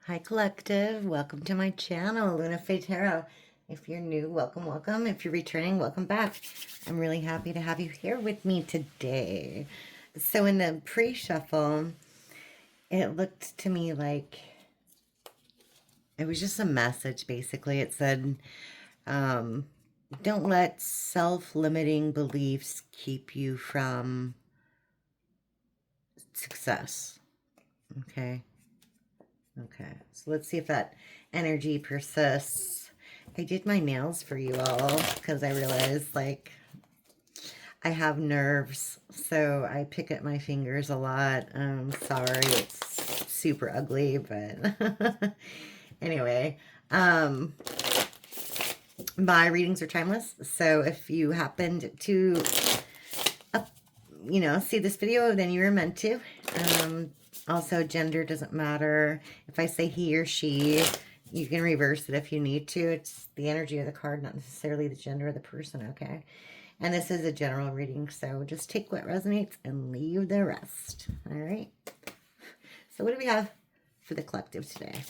Hi Collective, welcome to my channel, LunaFae Tarot. If you're new, welcome, welcome. If you're returning, welcome back. I'm really happy to have you here with me today. So in the pre-shuffle, it looked to me like it was just a message, basically. It said, don't let self-limiting beliefs keep you from success. Okay. Okay, so let's see if that energy persists. I did my nails for you all because I realized, like, I have nerves, so I pick at my fingers a lot. Sorry, it's super ugly, but anyway, my readings are timeless. So if you happened to, see this video, then you were meant to. Also, gender doesn't matter. If I say he or she, you can reverse it if you need to. It's the energy of the card, not necessarily the gender of the person, okay? And this is a general reading, so just take what resonates and leave the rest, all right? So what do we have for the collective today?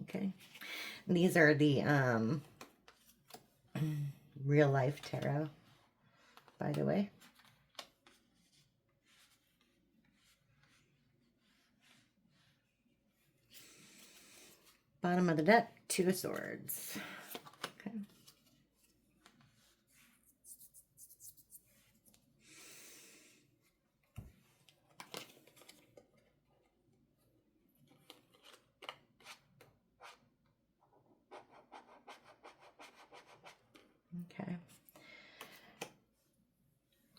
Okay. And these are the real life tarot, by the way. Bottom of the deck, Two of Swords. Okay. Okay.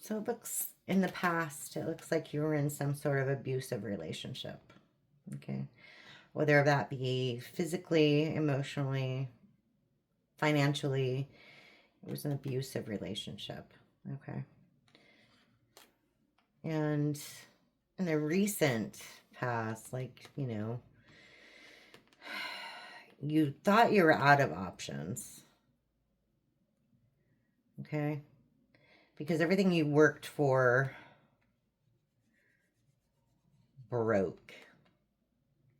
So it looks, in the past, it looks like you were in some sort of abusive relationship. Okay. Whether that be physically, emotionally, financially, it was an abusive relationship. Okay. And in the recent past, like, you thought you were out of options. Okay. Because everything you worked for broke.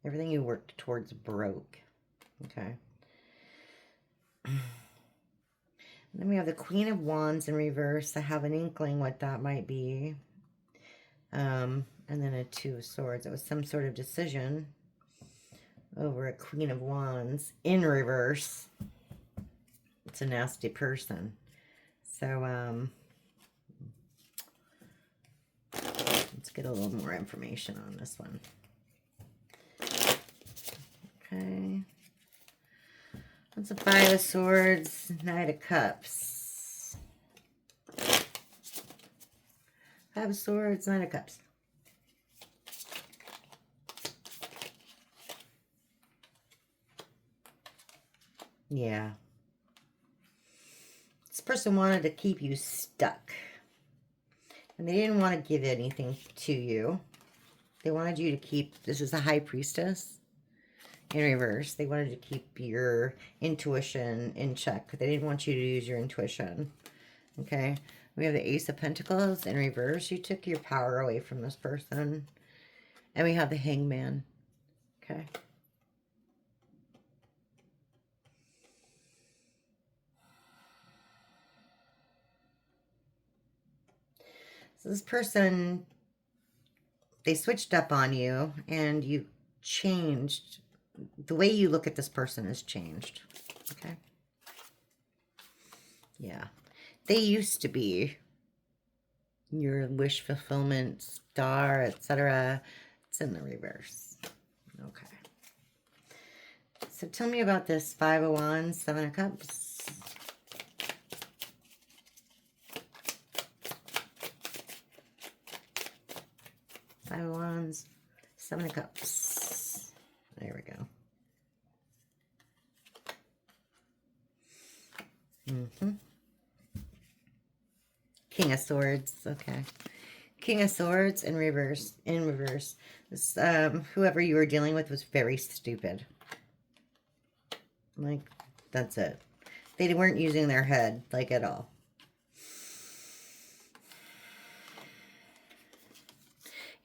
Everything you worked towards broke. Okay. Then we have the Queen of Wands in reverse. I have an inkling what that might be. And then a Two of Swords. It was some sort of decision over a Queen of Wands in reverse. It's a nasty person. So, let's get a little more information on this one. Okay. That's a Five of Swords, Knight of Cups. Five of Swords, Knight of Cups. Yeah. This person wanted to keep you stuck. And they didn't want to give anything to you. They wanted you to keep, this is a High Priestess in reverse. They wanted to keep your intuition in check. They didn't want you to use your intuition. Okay. We have the Ace of Pentacles in reverse. You took your power away from this person. And we have the Hangman. Okay. So this person, they switched up on you and you changed. The way you look at this person has changed. Okay. Yeah. They used to be your wish fulfillment star, etc. It's in the reverse. Okay. So tell me about this Five of Wands, Seven of Cups. Five of Wands, Seven of Cups. There we go. King of Swords. Okay. King of Swords in reverse. In reverse. This, whoever you were dealing with was very stupid. Like, that's it. They weren't using their head, like, at all.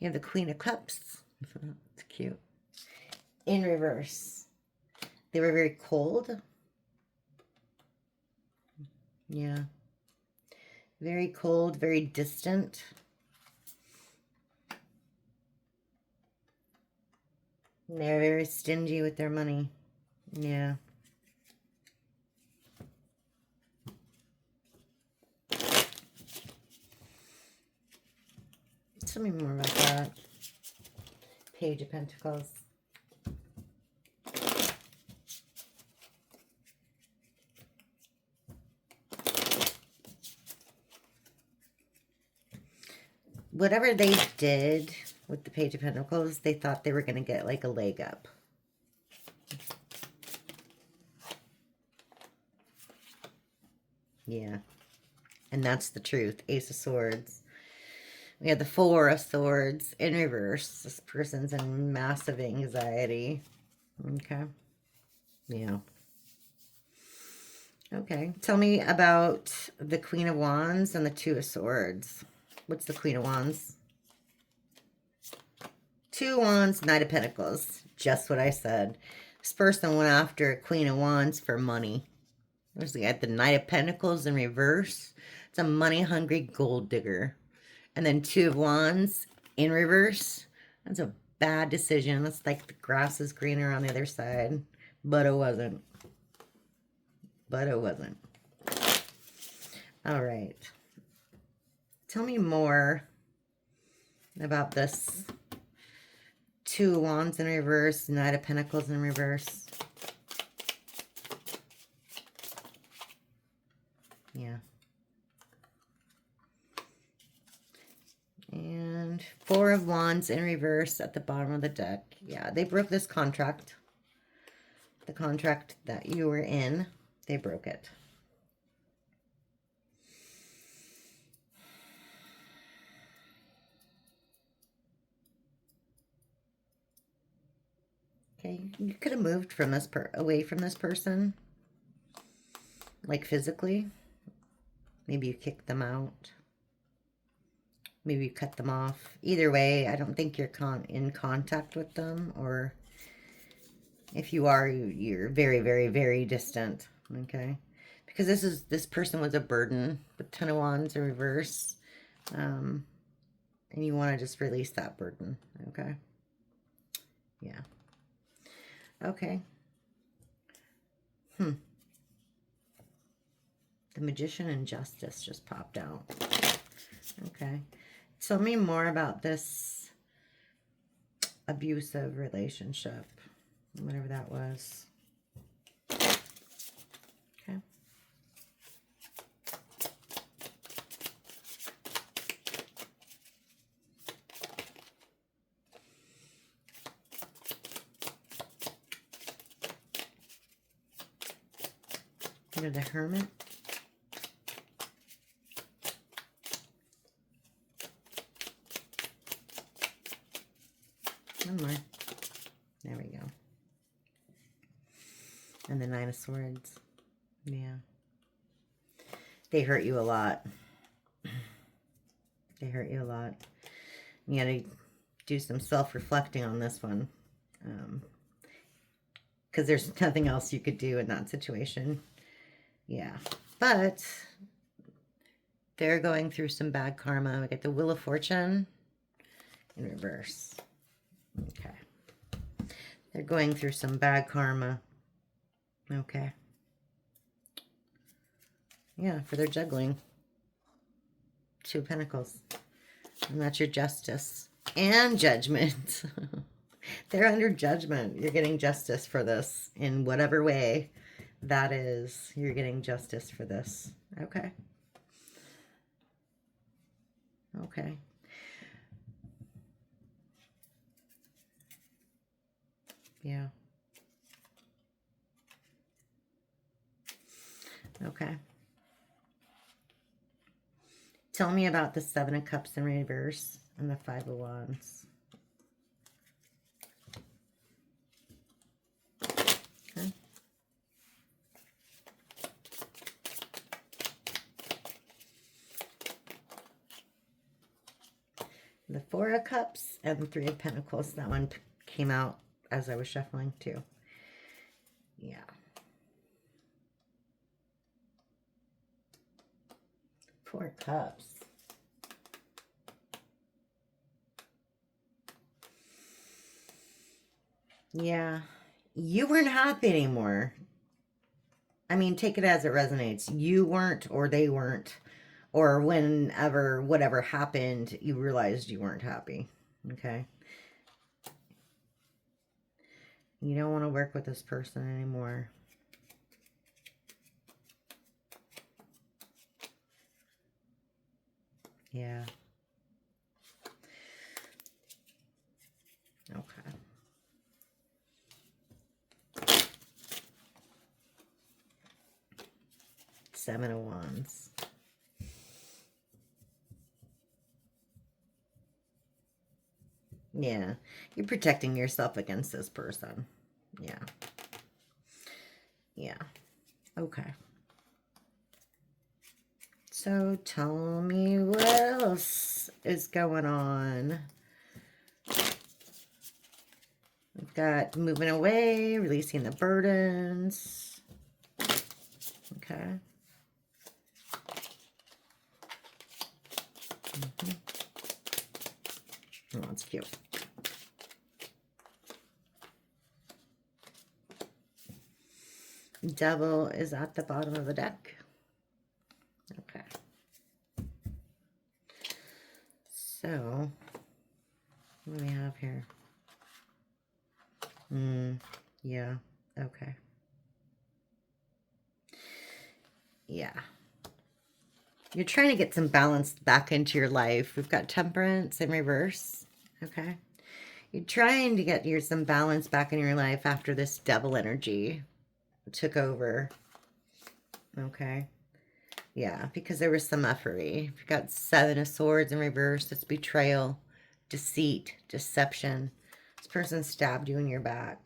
You have the Queen of Cups. It's cute. in reverse. They were very cold. Yeah. Very cold, very distant. They're very stingy with their money. Yeah. Tell me more about that. Page of Pentacles. Whatever they did with the Page of Pentacles, they thought they were going to get like a leg up. Yeah. And that's the truth. Ace of Swords. We have the Four of Swords in reverse. This person's in massive anxiety. Okay. Yeah. Okay. Tell me about the Queen of Wands and the Two of Swords. What's the Queen of Wands? Two Wands, Knight of Pentacles. Just what I said. This person went after Queen of Wands for money. There's the Knight of Pentacles in reverse. It's a money-hungry gold digger. And then Two of Wands in reverse. That's a bad decision. That's like the grass is greener on the other side. But it wasn't. But it wasn't. All right. Tell me more about this Two of Wands in reverse, Knight of Pentacles in reverse. Yeah. And Four of Wands in reverse at the bottom of the deck. Yeah, they broke this contract. The contract that you were in, they broke it. Okay, you could have moved from this away from this person, like physically. Maybe you kicked them out. Maybe you cut them off. Either way, I don't think you're in contact with them, or if you are, you're very, very, very distant. Okay, because this person was a burden with Ten of Wands in reverse, and you want to just release that burden. Okay, yeah. Okay. The Magician and Justice just popped out. Okay. Tell me more about this abusive relationship, whatever that was. Okay. You're the Hermit. One more. There we go. And the Nine of Swords. Yeah. They hurt you a lot. They hurt you a lot. You got to do some self-reflecting on this one. Because there's nothing else you could do in that situation. Yeah. But they're going through some bad karma. We get the Wheel of Fortune in reverse. Okay. They're going through some bad karma. Okay. Yeah, for their juggling. Two of Pentacles. And that's your Justice. And Judgment. They're under judgment. You're getting justice for this in whatever way that is. You're getting justice for this. Okay. Okay. Yeah. Okay. Tell me about the Seven of Cups in reverse and the Five of Wands. Okay. The Four of Cups and the Three of Pentacles. That one came out as I was shuffling too. Yeah. Four Cups. Yeah. You weren't happy anymore. I mean, take it as it resonates. You weren't, or they weren't, or whenever, whatever happened, you realized you weren't happy. Okay. You don't want to work with this person anymore. Yeah. Okay. Seven of Wands. Yeah. You're protecting yourself against this person. Yeah. Yeah. Okay. So tell me what else is going on. We've got moving away, releasing the burdens. Okay. Oh, that's cute. Devil is at the bottom of the deck. Okay. So, what do we have here? Yeah. Okay. Yeah. You're trying to get some balance back into your life. We've got Temperance in reverse. Okay. You're trying to get some balance back in your life after this devil energy took over. Okay. Yeah, because there was some effery. You've got Seven of Swords in reverse. It's betrayal, deceit, deception. This person stabbed you in your back.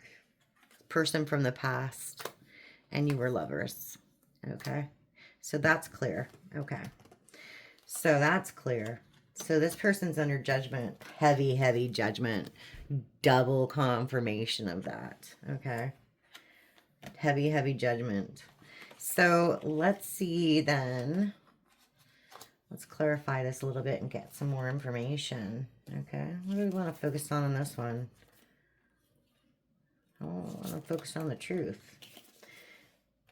Person from the past. And you were lovers. Okay. So that's clear. Okay. So that's clear. So this person's under judgment. Heavy, heavy judgment. Double confirmation of that. Okay. Heavy, heavy judgment. So let's see then. Let's clarify this a little bit and get some more information. Okay. What do we want to focus on this one? I want to focus on the truth.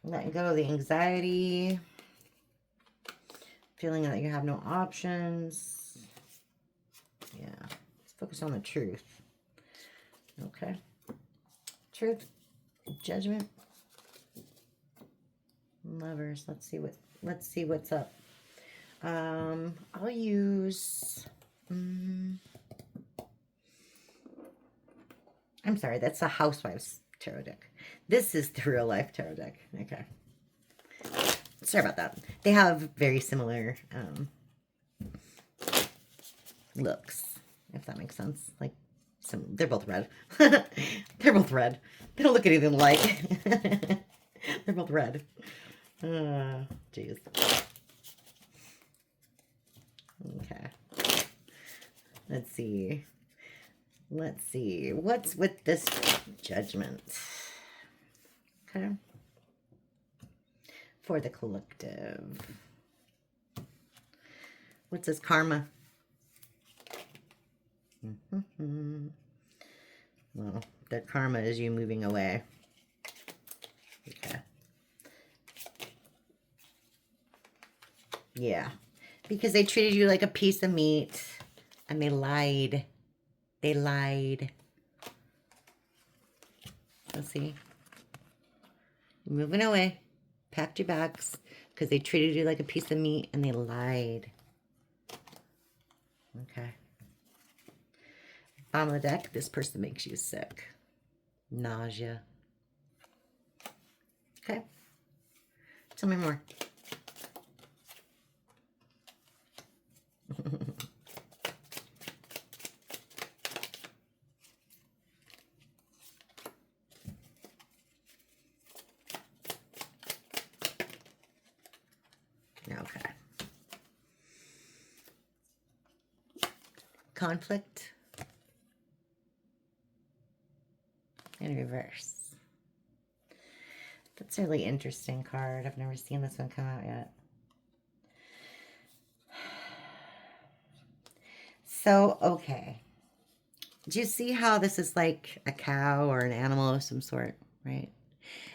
Letting go of the anxiety. Feeling that you have no options. Yeah. Let's focus on the truth. Okay. Truth. Judgment. Lovers. Let's see what's up. I'll use I'm sorry, that's a Housewives tarot deck. This is the real life tarot deck. Okay. Sorry about that. They have very similar looks, if that makes sense. Like they're both red. They're both red. They don't look anything alike. They're both red. Jeez. Okay. Let's see. Let's see. What's with this judgment? Okay. For the collective. What's this karma? Well, their karma is you moving away. Okay. Yeah. Because they treated you like a piece of meat. And they lied. They lied. Let's see. You're moving away. Packed your bags. Because they treated you like a piece of meat. And they lied. Okay. Bottom of the deck. This person makes you sick. Nausea. Okay. Tell me more. Okay. Conflict. in reverse. That's a really interesting card. I've never seen this one come out yet. So, okay. Do you see how this is like a cow or an animal of some sort, right?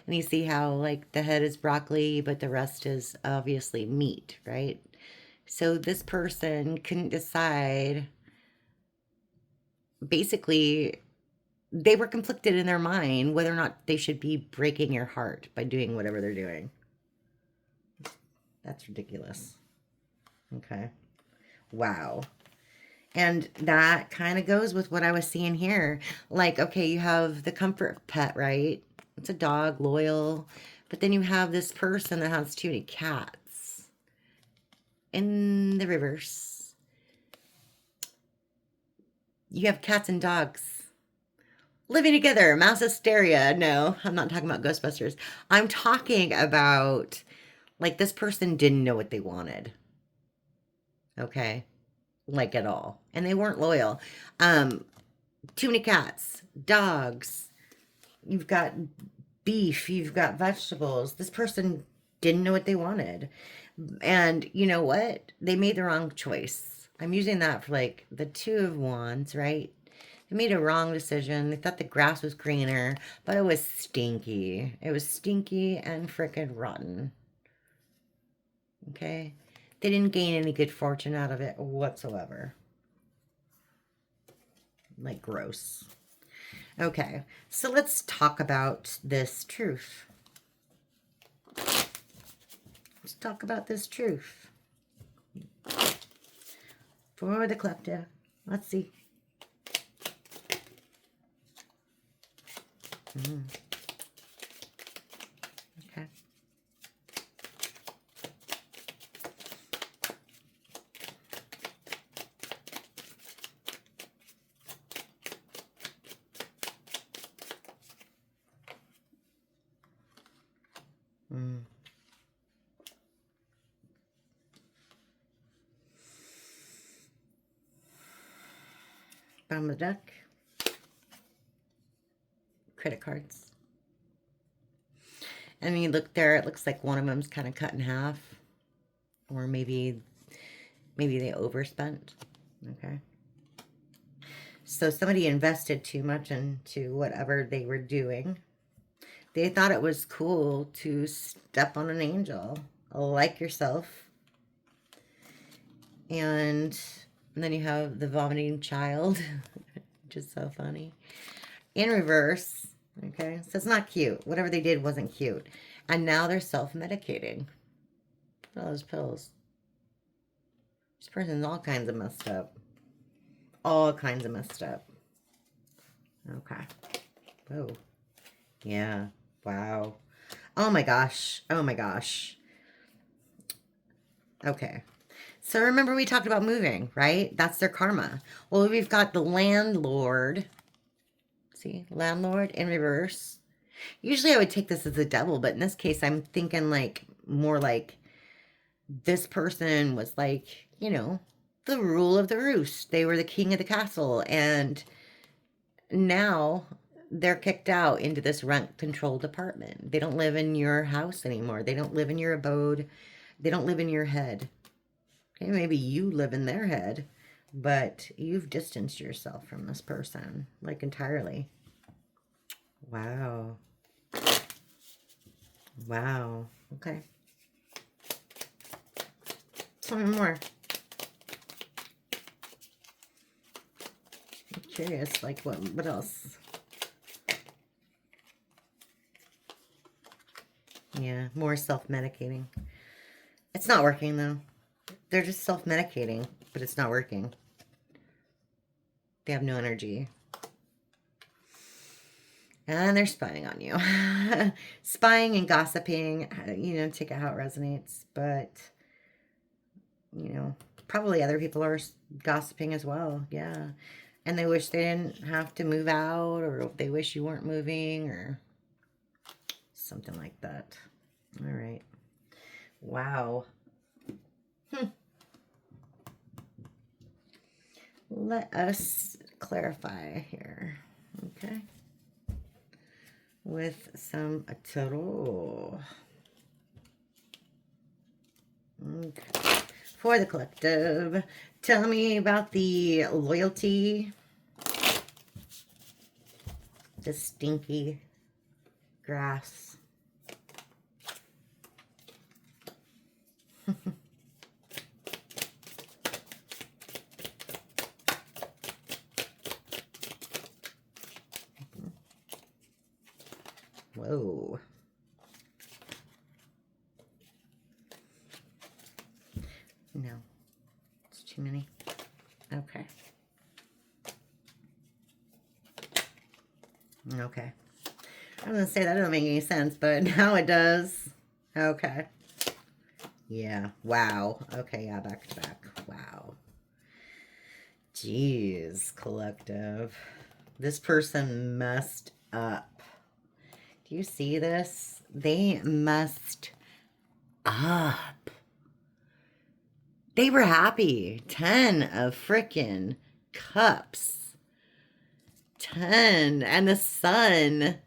And you see how like the head is broccoli, but the rest is obviously meat, right? So this person couldn't decide. Basically, they were conflicted in their mind whether or not they should be breaking your heart by doing whatever they're doing. That's ridiculous. Okay. Wow. And that kind of goes with what I was seeing here. Like, okay, you have the comfort pet, right? It's a dog, loyal. But then you have this person that has too many cats. In the reverse, you have cats and dogs living together, mass hysteria. No, I'm not talking about Ghostbusters. I'm talking about, like, this person didn't know what they wanted. Okay? Like, at all. And they weren't loyal. Too many cats, dogs. You've got beef, you've got vegetables. This person didn't know what they wanted. And you know what? They made the wrong choice. I'm using that for like the Two of Wands, right? They made a wrong decision. They thought the grass was greener, but it was stinky. It was stinky and frickin' rotten. Okay? They didn't gain any good fortune out of it whatsoever. Like, gross. Okay, so let's talk about this truth. Let's talk about this truth. For the collective. Let's see. Okay. Bottom of the deck. Credit cards. And when you look there, it looks like one of them's kind of cut in half. Or maybe they overspent. Okay. So somebody invested too much into whatever they were doing. They thought it was cool to step on an angel, like yourself. And then you have the vomiting child, which is so funny. In reverse, okay? So it's not cute. Whatever they did wasn't cute. And now they're self-medicating. All those pills. This person's all kinds of messed up. All kinds of messed up. Okay. Whoa. Yeah. Wow. Oh my gosh. Oh my gosh. Okay. So remember we talked about moving, right? That's their karma. Well, we've got the landlord. See? Landlord in reverse. Usually I would take this as the devil, but in this case I'm thinking like more like this person was like, you know, the rule of the roost. They were the king of the castle, and now they're kicked out into this rent-controlled apartment. They don't live in your house anymore. They don't live in your abode. They don't live in your head. Okay, maybe you live in their head, but you've distanced yourself from this person, like, entirely. Wow. Wow. Okay. Tell me more. I'm curious, like, what else? Yeah, more self-medicating. It's not working, though. They're just self-medicating, but it's not working. They have no energy. And they're spying on you. Spying and gossiping, you know, take it how it resonates. But, you know, probably other people are gossiping as well. Yeah. And they wish they didn't have to move out, or they wish you weren't moving, or something like that. All right. Wow. Let us clarify here. Okay. with some total. Okay. For the collective, tell me about the loyalty, the stinky grass. Whoa. No, it's too many. Okay. Okay. I was gonna say that doesn't make any sense, but now it does. Okay. Yeah. Wow. Okay, yeah, back to back. Wow. Jeez, collective. This person messed up. Do you see this? They messed up. They were happy. 10 of frickin' cups. 10. And the sun.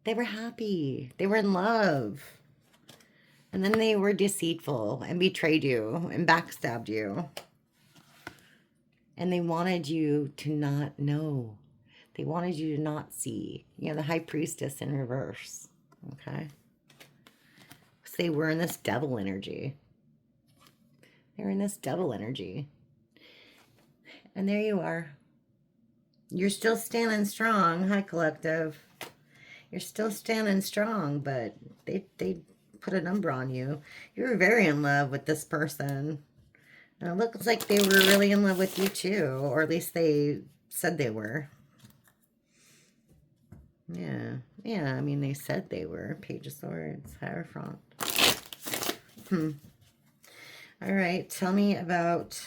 They were happy. They were in love. And then they were deceitful and betrayed you and backstabbed you. And they wanted you to not know. They wanted you to not see. You know, the high priestess in reverse. Okay? So they were in this devil energy. They were in this devil energy. And there you are. You're still standing strong. Hi, collective. You're still standing strong, but they put a number on you. You were very in love with this person. And it looks like they were really in love with you too, or at least they said they were. Yeah, yeah, I mean, they said they were. Page of Swords, Hierophant. All right, tell me about,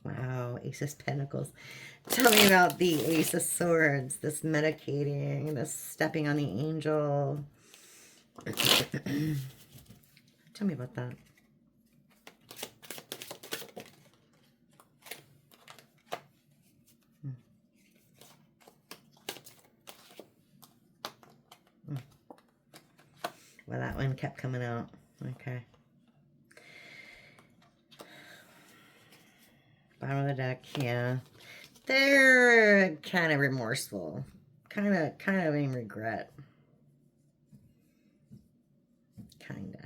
wow, Ace of Pentacles. Tell me about the Ace of Swords, this medicating, this stepping on the angel. Tell me about that. Well, that one kept coming out. Okay. Bottom of the deck, yeah. They're kind of remorseful. Kind of in regret. Kind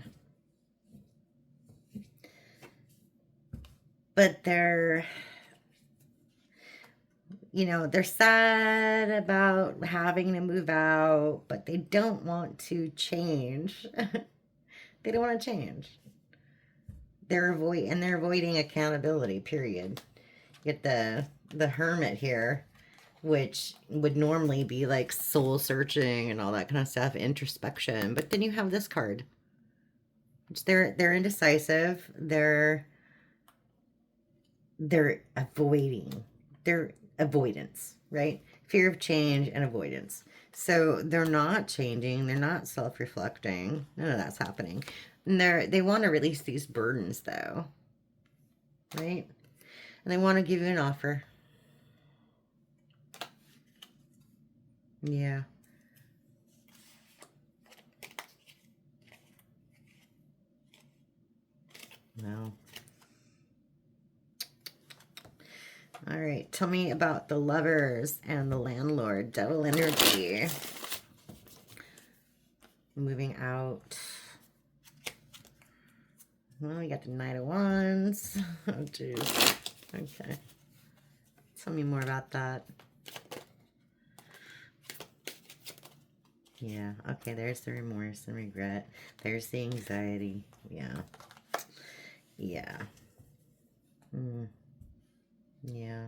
of. But they're, you know, they're sad about having to move out, but they don't want to change. They don't want to change. They're avoiding accountability, period. You get the Hermit here, which would normally be like soul searching and all that kind of stuff, introspection. But then you have this card, which they're indecisive. They're avoiding. They're avoidance, right? Fear of change and avoidance. So they're not changing. They're not self-reflecting. None of that's happening. And they want to release these burdens, though, right? And they want to give you an offer. Yeah. No. All right. Tell me about the Lovers and the Landlord. Devil energy. Moving out. Well, we got the Knight of Wands. Oh, jeez. Okay. Tell me more about that. Yeah. Okay, there's the remorse and regret. There's the anxiety. Yeah. Yeah. Yeah.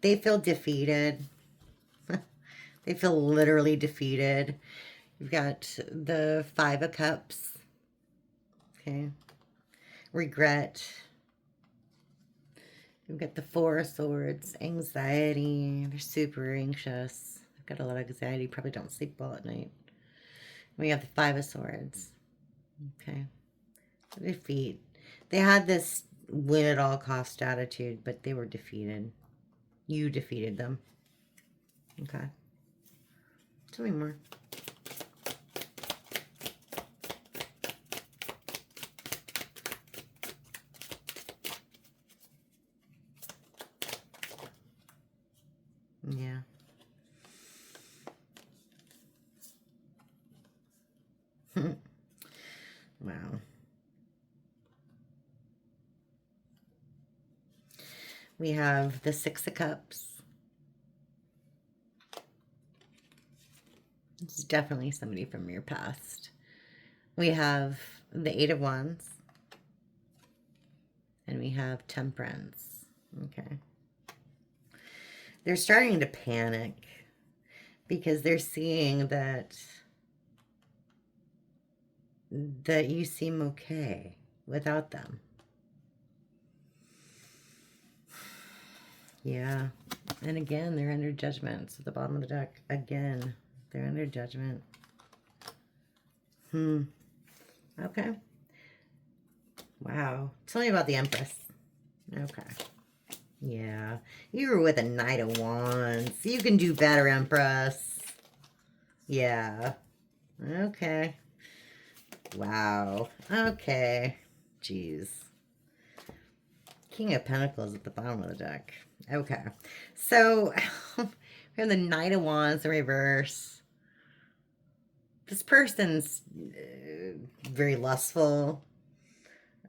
They feel defeated. They feel literally defeated. You've got the Five of Cups. Okay. Regret. We've got the Four of Swords. Anxiety. They're super anxious. They've got a lot of anxiety. Probably don't sleep well at night. We have the Five of Swords. Okay. Defeat. They had this win at all cost attitude, but they were defeated. You defeated them. Okay. Tell me more. Yeah. Wow. We have the Six of Cups. It's definitely somebody from your past. We have the Eight of Wands. And we have Temperance. Okay. They're starting to panic because they're seeing that you seem okay without them. Yeah. And again, they're under judgment. So at the bottom of the deck, again, they're under judgment. Okay. Wow. Tell me about the Empress. Okay. Yeah. You were with a Knight of Wands. You can do better, Empress. Yeah. Okay. Wow. Okay. Jeez. King of Pentacles at the bottom of the deck. Okay. So, we have the Knight of Wands in reverse. This person's very lustful.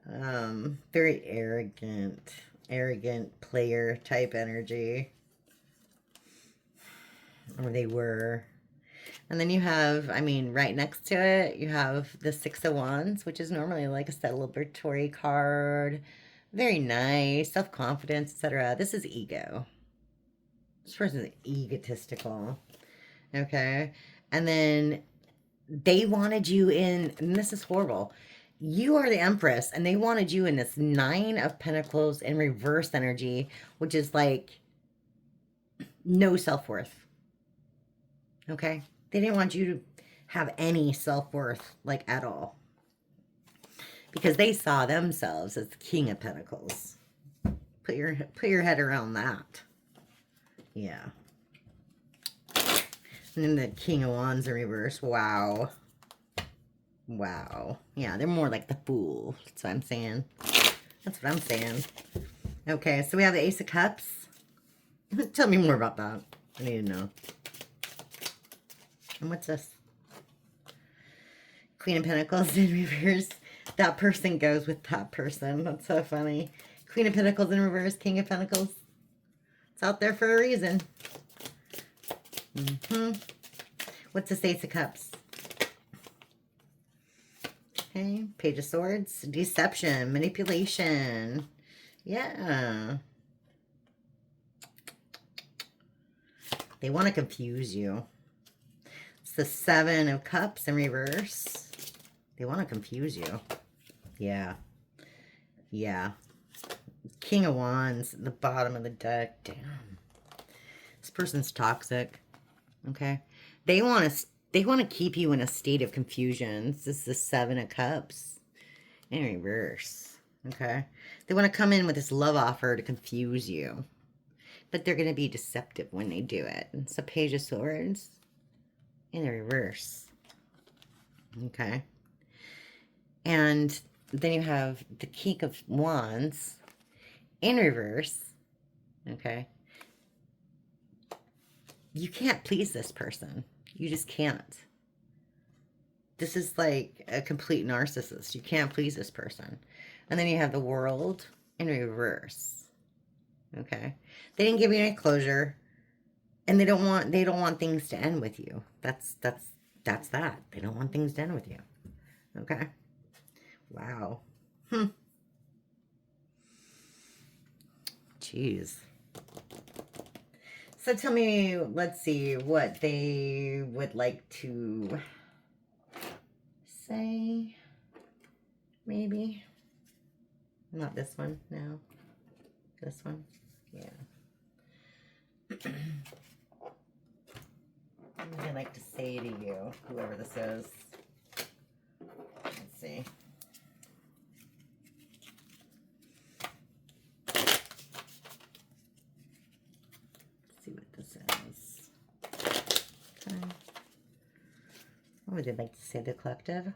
Very arrogant player type energy. Or they were. And then you have, I mean, right next to it, you have the Six of Wands, which is normally like a celebratory card. Very nice, self-confidence, etc. This is ego. This person's egotistical. Okay? And then they wanted you in, and this is horrible. You are the Empress, and they wanted you in this Nine of Pentacles in reverse energy, which is like no self-worth. Okay? They didn't want you to have any self-worth, like, at all. Because they saw themselves as the King of Pentacles. Put your head around that. Yeah. And then the King of Wands in reverse. Wow. Wow. Yeah, they're more like the Fool. That's what I'm saying. That's what I'm saying. Okay, so we have the Ace of Cups. Tell me more about that. I need to know. And what's this? Queen of Pentacles in reverse. That person goes with that person. That's so funny. Queen of Pentacles in reverse. King of Pentacles. It's out there for a reason. What's this Ace of Cups? Okay. Page of Swords. Deception. Manipulation. Yeah. They want to confuse you. It's the Seven of Cups in reverse. They want to confuse you. Yeah. Yeah. King of Wands at the bottom of the deck. Damn. This person's toxic. Okay. They want to keep you in a state of confusion. This is the Seven of Cups in reverse. Okay. They want to come in with this love offer to confuse you. But they're going to be deceptive when they do it. It's a Page of Swords in the reverse. Okay. And then you have the King of Wands in reverse. Okay. You can't please this person. You just can't. This is like a complete narcissist. You can't please this person. And then you have the World in reverse. Okay. They didn't give you any closure. And they don't want things to end with you. That's that. They don't want things to end with you. Okay. Wow. Jeez. So tell me, let's see what they would like to say. Maybe. Not this one, no. This one? Yeah. What would I like to say to you, whoever this is? Let's see. Let's see what this is. Okay. What would they like to say, the collective?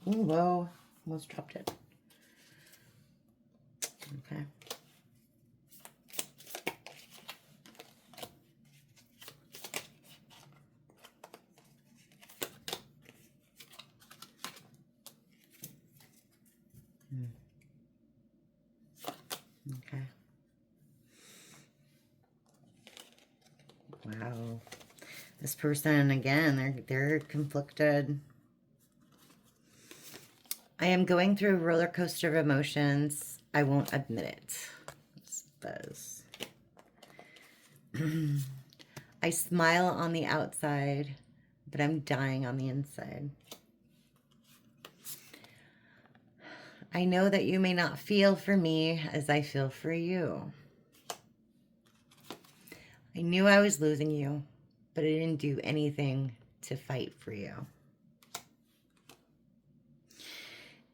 Ooh, whoa. Almost dropped it. Okay. Okay. Wow. This person, again, they're conflicted. I am going through a roller coaster of emotions. I won't admit it. What's this? I smile on the outside, but I'm dying on the inside. I know that you may not feel for me as I feel for you. I knew I was losing you, but I didn't do anything to fight for you.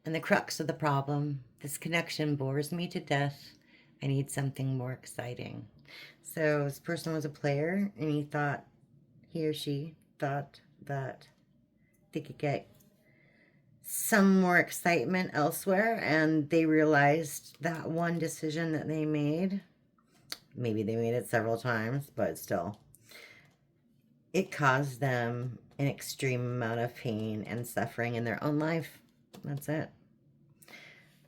And the crux of the problem, this connection bores me to death. I need something more exciting. So this person was a player, and he or she thought that they could get some more excitement elsewhere, and they realized that one decision that they made, maybe they made it several times, but still, it caused them an extreme amount of pain and suffering in their own life. That's it.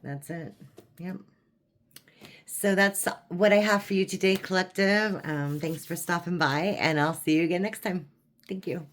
That's it. Yep. So that's what I have for you today, collective. Thanks for stopping by, and I'll see you again next time. Thank you.